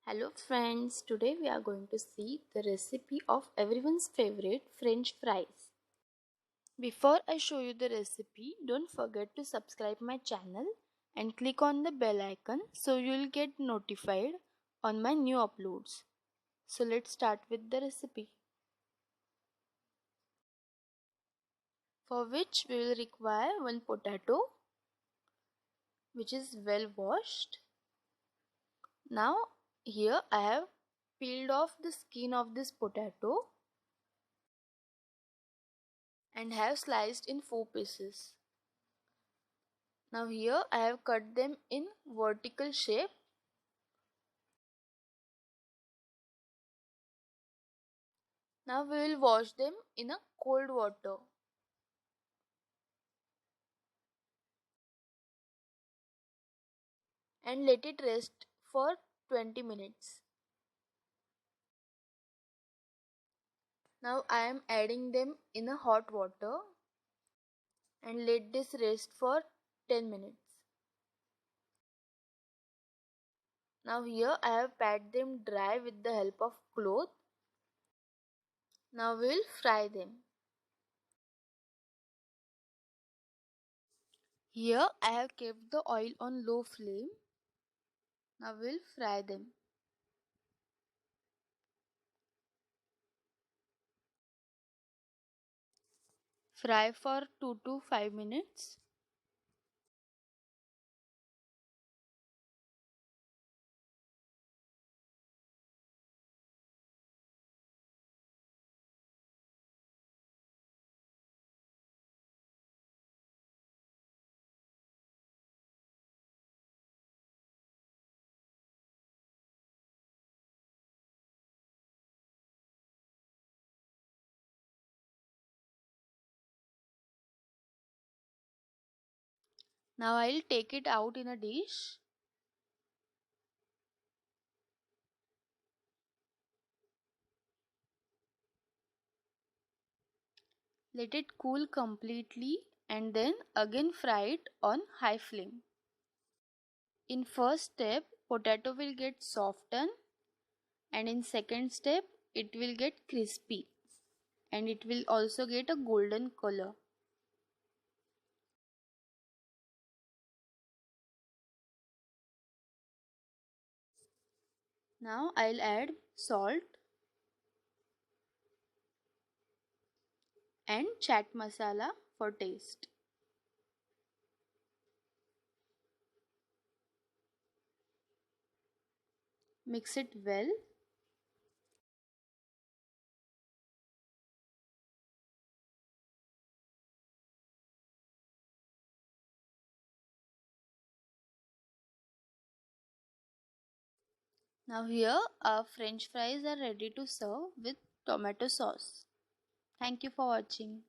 Hello friends, today we are going to see the recipe of everyone's favorite French fries. Before I show you the recipe, don't forget to subscribe my channel and click on the bell icon so you will get notified on my new uploads. So let's start with the recipe. For which we will require one potato which is well washed. Now here I have peeled off the skin of this potato and have sliced in 4 pieces. Now here I have cut them in vertical shape. Now we will wash them in a cold water. And let it rest for 20 minutes. Now I am adding them in a hot water and let this rest for 10 minutes. Now here I have pat them dry with the help of cloth. Now we will fry them. Here I have kept the oil on low flame. Now we will fry them. Fry for 2 to 5 minutes. Now I will take it out in a dish. Let it cool completely and then again fry it on high flame. In first step, potato will get softened, and in second step, it will get crispy and it will also get a golden color. Now I'll add salt and chaat masala for taste. Mix it well. Now here our French fries are ready to serve with tomato sauce. Thank you for watching.